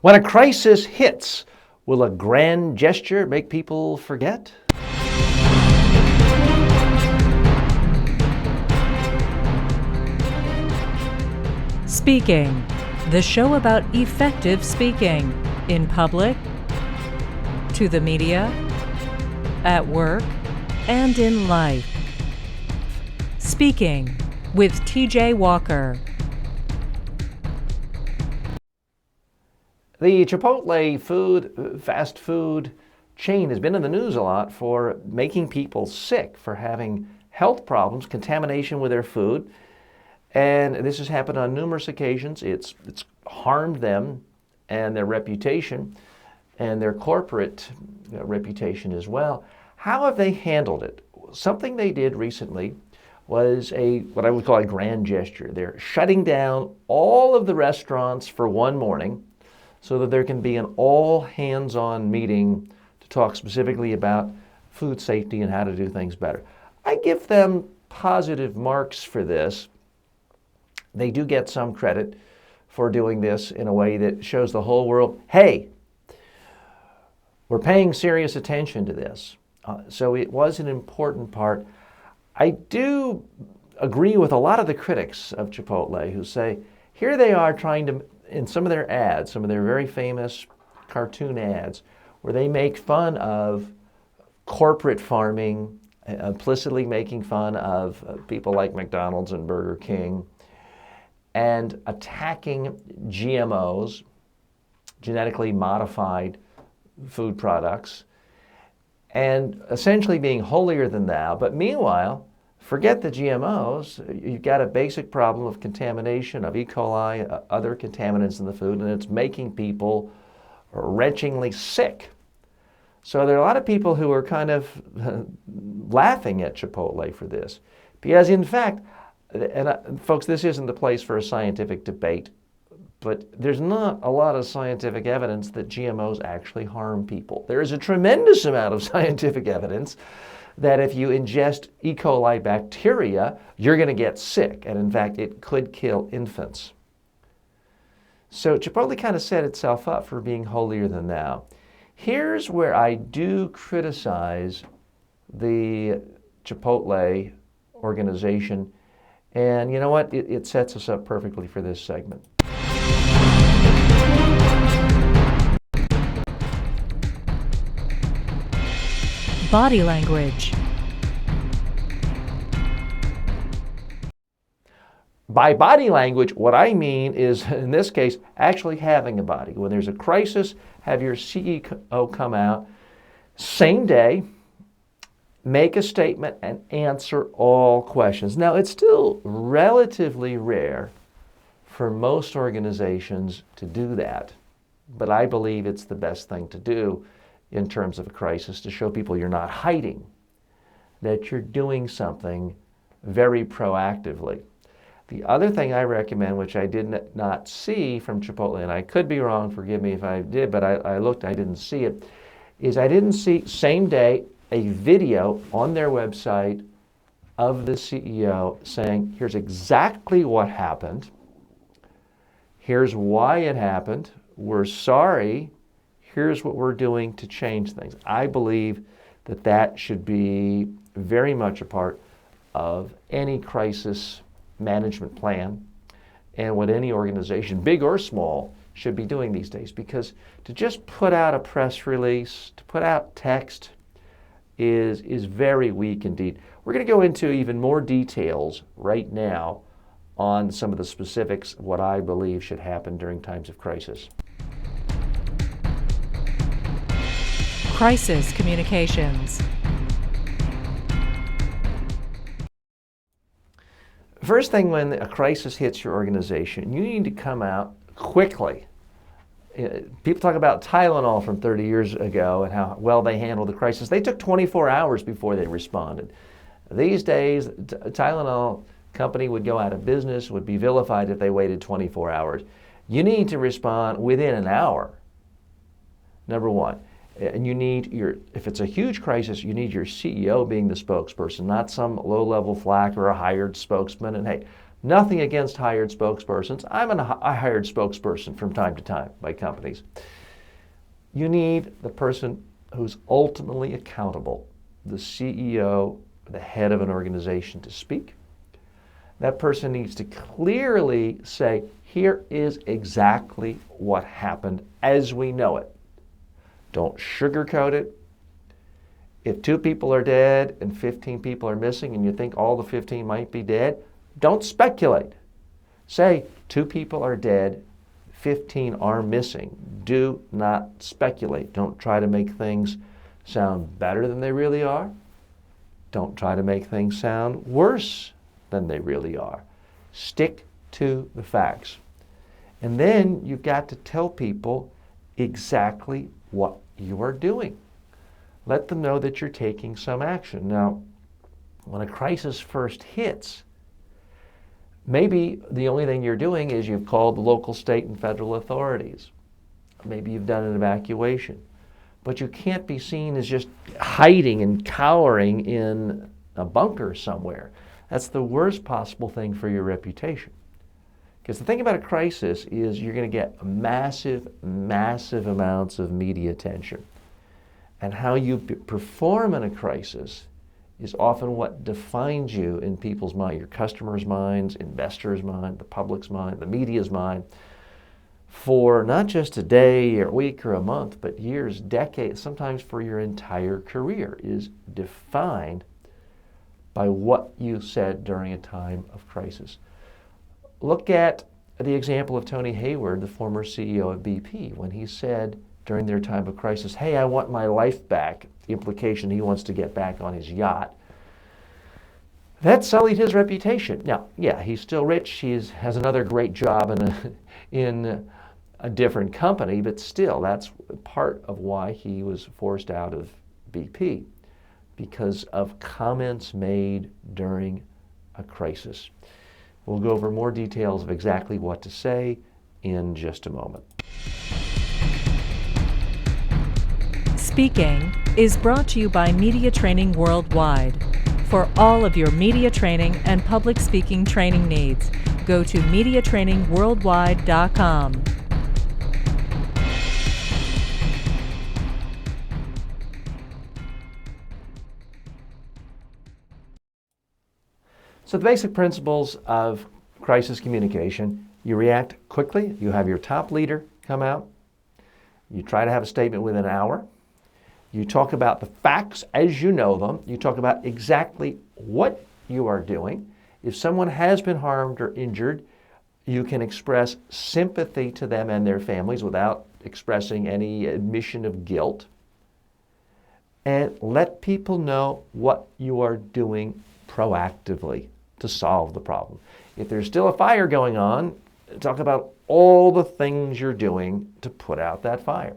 When a crisis hits, will a grand gesture make people forget? Speaking, the show about effective speaking in public, to the media, at work, and in life. Speaking with TJ Walker. The Chipotle fast food chain has been in the news a lot for making people sick, for having health problems, contamination with their food. And this has happened on numerous occasions. It's harmed them and their reputation and their corporate reputation as well. How have they handled it? Something they did recently was what I would call a grand gesture. They're shutting down all of the restaurants for one morning so that there can be an all-hands-on meeting to talk specifically about food safety and how to do things better. I give them positive marks for this. They do get some credit for doing this in a way that shows the whole world, hey, we're paying serious attention to this. So it was an important part. I do agree with a lot of the critics of Chipotle who say, here they are trying to, in some of their ads, some of their very famous cartoon ads, where they make fun of corporate farming, implicitly making fun of people like McDonald's and Burger King, and attacking GMOs, genetically modified food products, and essentially being holier than thou. But meanwhile, forget the GMOs, you've got a basic problem of contamination of E. coli, other contaminants in the food, and it's making people wrenchingly sick. So there are a lot of people who are kind of laughing at Chipotle for this. Because in fact, and folks, this isn't the place for a scientific debate, but there's not a lot of scientific evidence that GMOs actually harm people. There is a tremendous amount of scientific evidence that if you ingest E. coli bacteria, you're going to get sick. And in fact, it could kill infants. So Chipotle kind of set itself up for being holier than thou. Here's where I do criticize the Chipotle organization. And you know what? It sets us up perfectly for this segment. Body language. By body language, what I mean is, in this case, actually having a body. When there's a crisis, have your CEO come out, same day, make a statement and answer all questions. Now, it's still relatively rare for most organizations to do that, but I believe it's the best thing to do in terms of a crisis, to show people you're not hiding, that you're doing something very proactively. The other thing I recommend, which I did not see from Chipotle, and I could be wrong, forgive me if I did, but I looked, I didn't see it, is I didn't see, same day, a video on their website of the CEO saying, here's exactly what happened, here's why it happened, we're sorry, here's what we're doing to change things. I believe that that should be very much a part of any crisis management plan and what any organization, big or small, should be doing these days. Because to just put out a press release, to put out text, is very weak indeed. We're going to go into even more details right now on some of the specifics of what I believe should happen during times of crisis. Crisis communications. First thing, when a crisis hits your organization, you need to come out quickly. People talk about Tylenol from 30 years ago and how well they handled the crisis. They took 24 hours before they responded. These days, Tylenol company would go out of business, would be vilified if they waited 24 hours. You need to respond within an hour, number one. And you need if it's a huge crisis, you need your CEO being the spokesperson, not some low-level flack or a hired spokesman. And hey, Nothing against hired spokespersons. I'm a hired spokesperson from time to time by companies. You need the person who's ultimately accountable, the CEO, the head of an organization, to speak. That person needs to clearly say, here is exactly what happened as we know it. Don't sugarcoat it. If 2 people are dead and 15 people are missing and you think all the 15 might be dead, don't speculate. Say 2 people are dead, 15 are missing. Do not speculate. Don't try to make things sound better than they really are. Don't try to make things sound worse than they really are. Stick to the facts. And then you've got to tell people exactly what you are doing. Let them know that you're taking some action. Now, when a crisis first hits, maybe the only thing you're doing is you've called the local, state, and federal authorities. Maybe you've done an evacuation. But you can't be seen as just hiding and cowering in a bunker somewhere. That's the worst possible thing for your reputation. Because the thing about a crisis is you're going to get massive, massive amounts of media attention. And how you perform in a crisis is often what defines you in people's mind, your customers' minds, investors' mind, the public's mind, the media's mind, for not just a day or a week or a month, but years, decades, sometimes for your entire career, is defined by what you said during a time of crisis. Look at the example of Tony Hayward, the former CEO of BP, when he said during their time of crisis, hey, I want my life back. The implication he wants to get back on his yacht. That sullied his reputation. Now, yeah, he's still rich. He has another great job in a different company, but still, that's part of why he was forced out of BP, because of comments made during a crisis. We'll go over more details of exactly what to say in just a moment. Speaking is brought to you by Media Training Worldwide. For all of your media training and public speaking training needs, go to mediatrainingworldwide.com. So the basic principles of crisis communication: you react quickly, you have your top leader come out, you try to have a statement within an hour, you talk about the facts as you know them, you talk about exactly what you are doing. If someone has been harmed or injured, you can express sympathy to them and their families without expressing any admission of guilt. And let people know what you are doing proactively to solve the problem. If there's still a fire going on, talk about all the things you're doing to put out that fire.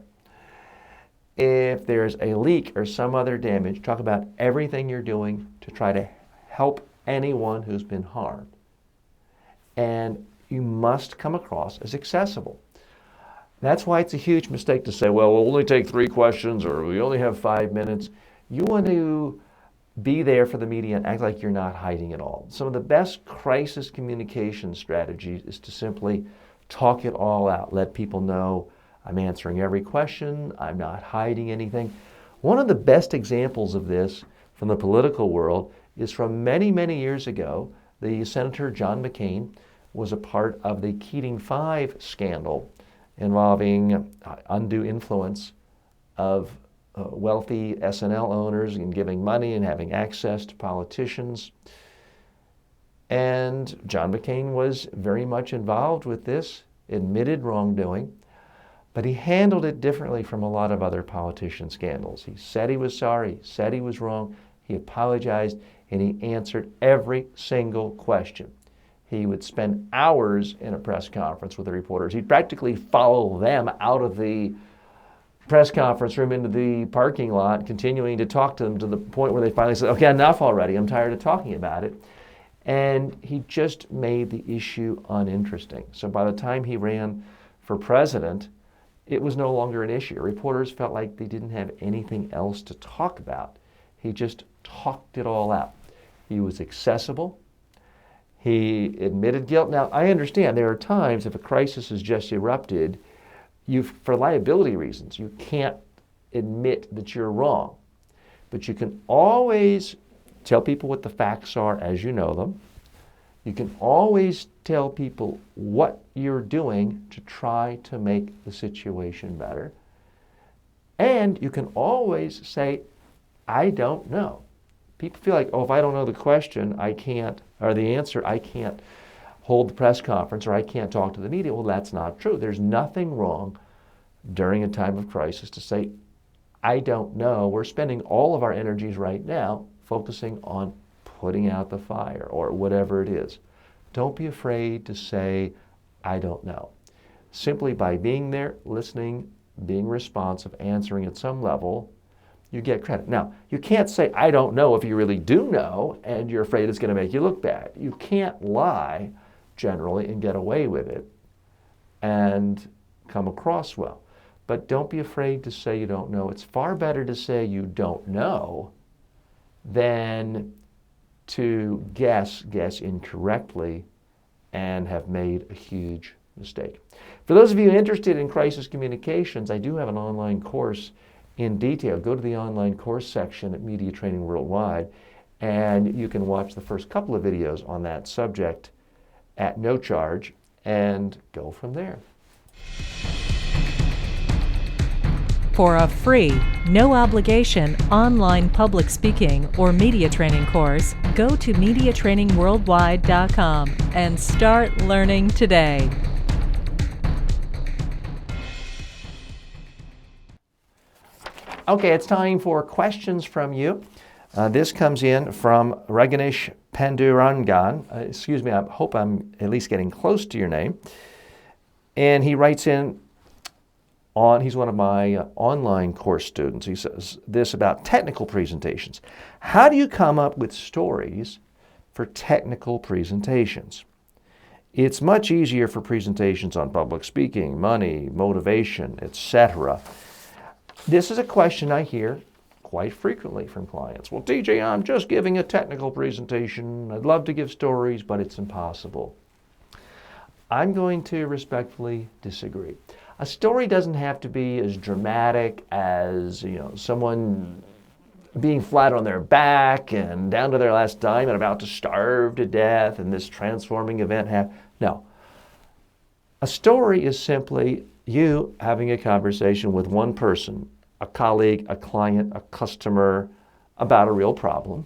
If there's a leak or some other damage, talk about everything you're doing to try to help anyone who's been harmed. And you must come across as accessible. That's why it's a huge mistake to say, well, we'll only take 3 questions or we only have 5 minutes. You want to be there for the media and act like you're not hiding at all. Some of the best crisis communication strategies is to simply talk it all out. Let people know I'm answering every question. I'm not hiding anything. One of the best examples of this from the political world is from many, many years ago. The Senator John McCain was a part of the Keating 5 scandal involving undue influence of wealthy S&L owners and giving money and having access to politicians. And John McCain was very much involved with this, admitted wrongdoing, but he handled it differently from a lot of other politician scandals. He said he was sorry, he said he was wrong, he apologized, and he answered every single question. He would spend hours in a press conference with the reporters. He'd practically follow them out of the press conference room into the parking lot, continuing to talk to them to the point where they finally said, okay, enough already, I'm tired of talking about it. And he just made the issue uninteresting. So by the time he ran for president, it was no longer an issue. Reporters felt like they didn't have anything else to talk about. He just talked it all out. He was accessible. He admitted guilt. Now, I understand there are times if a crisis has just erupted, for liability reasons, you can't admit that you're wrong. But you can always tell people what the facts are as you know them. You can always tell people what you're doing to try to make the situation better. And you can always say, I don't know. People feel like, if I don't know the question, I can't, or the answer, I can't hold the press conference or I can't talk to the media. Well, that's not true. There's nothing wrong during a time of crisis to say, I don't know. We're spending all of our energies right now focusing on putting out the fire or whatever it is. Don't be afraid to say, I don't know. Simply by being there, listening, being responsive, answering at some level, you get credit. Now, you can't say, I don't know if you really do know and you're afraid it's going to make you look bad. You can't lie generally and get away with it and come across well. But don't be afraid to say you don't know. It's far better to say you don't know than to guess incorrectly and have made a huge mistake. For those of you interested in crisis communications, I do have an online course in detail. Go to the online course section at Media Training Worldwide, and you can watch the first couple of videos on that subject at no charge and go from there. For a free, no obligation online public speaking or media training course, go to MediaTrainingWorldwide.com and start learning today. Okay, it's time for questions from you. This comes in from Raghanesh Pandurangan. Excuse me, I hope I'm at least getting close to your name. And he writes in he's one of my online course students. He says this about technical presentations. How do you come up with stories for technical presentations? It's much easier for presentations on public speaking, money, motivation, etc. This is a question I hear quite frequently from clients. Well, TJ, I'm just giving a technical presentation. I'd love to give stories, but it's impossible. I'm going to respectfully disagree. A story doesn't have to be as dramatic as, someone being flat on their back and down to their last dime and about to starve to death and this transforming event No. A story is simply you having a conversation with one person, a colleague, a client, a customer, about a real problem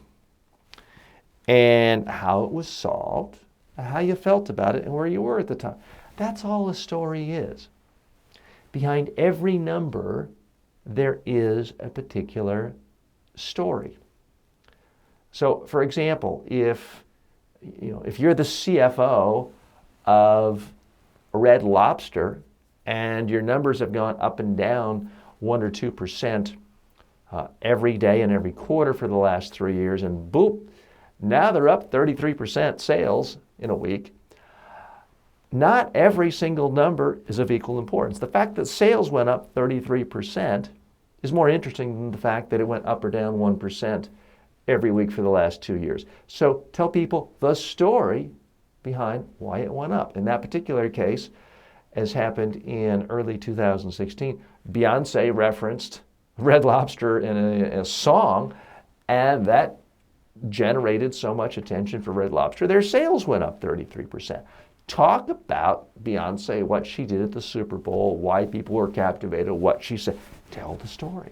and how it was solved, how you felt about it, and where you were at the time. That's all a story is. Behind every number, there is a particular story. So, for example, if you're the CFO of Red Lobster and your numbers have gone up and down 1 or 2% every day and every quarter for the last 3 years, and boop, now they're up 33% sales in a week. Not every single number is of equal importance. The fact that sales went up 33% is more interesting than the fact that it went up or down 1% every week for the last 2 years. So tell people the story behind why it went up. In that particular case, as happened in early 2016, Beyonce referenced Red Lobster in a song, and that generated so much attention for Red Lobster. Their sales went up 33%. Talk about Beyonce, what she did at the Super Bowl, why people were captivated, what she said. Tell the story.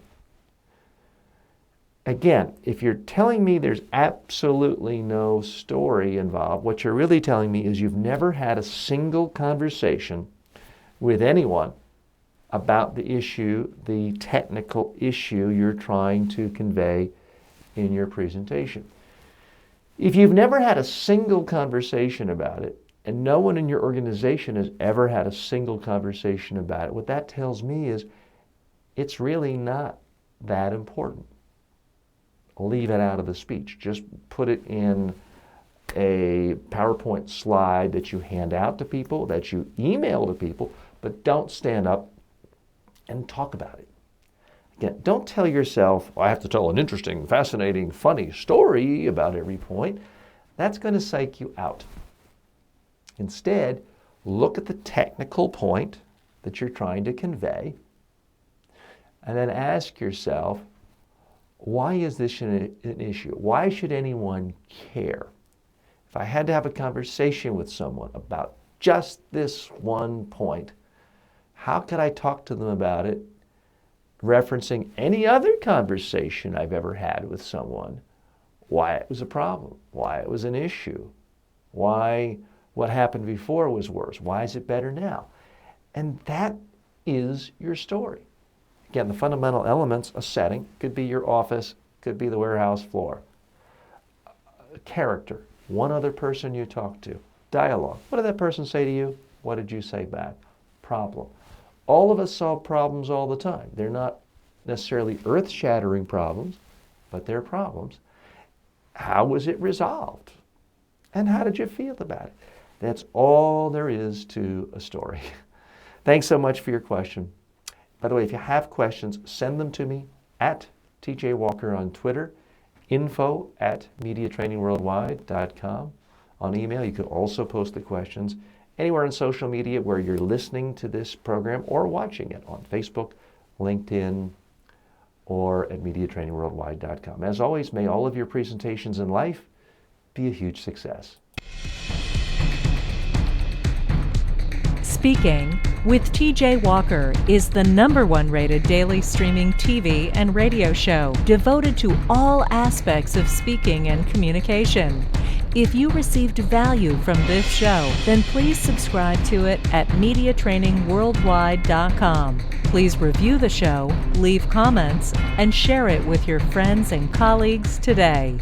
Again, if you're telling me there's absolutely no story involved, what you're really telling me is you've never had a single conversation with anyone about the issue, the technical issue you're trying to convey in your presentation. If you've never had a single conversation about it, and no one in your organization has ever had a single conversation about it, what that tells me is it's really not that important. Leave it out of the speech. Just put it in a PowerPoint slide that you hand out to people, that you email to people, but don't stand up and talk about it. Again, don't tell yourself, I have to tell an interesting, fascinating, funny story about every point. That's going to psych you out. Instead, look at the technical point that you're trying to convey, and then ask yourself, why is this an issue? Why should anyone care? If I had to have a conversation with someone about just this one point, how could I talk to them about it, referencing any other conversation I've ever had with someone? Why it was a problem, why it was an issue, why what happened before was worse, why is it better now? And that is your story. Again, the fundamental elements, a setting, could be your office, could be the warehouse floor. A character, one other person you talk to. Dialogue, what did that person say to you? What did you say back? Problem. All of us solve problems all the time. They're not necessarily earth-shattering problems, but they're problems. How was it resolved? And how did you feel about it? That's all there is to a story. Thanks so much for your question. By the way, if you have questions, send them to me at TJ Walker on Twitter, info@mediatrainingworldwide.com. On email, you can also post the questions anywhere on social media where you're listening to this program or watching it on Facebook, LinkedIn, or at mediatrainingworldwide.com. As always, may all of your presentations in life be a huge success. Speaking with TJ Walker is the #1 rated daily streaming TV and radio show devoted to all aspects of speaking and communication. If you received value from this show, then please subscribe to it at mediatrainingworldwide.com. Please review the show, leave comments, and share it with your friends and colleagues today.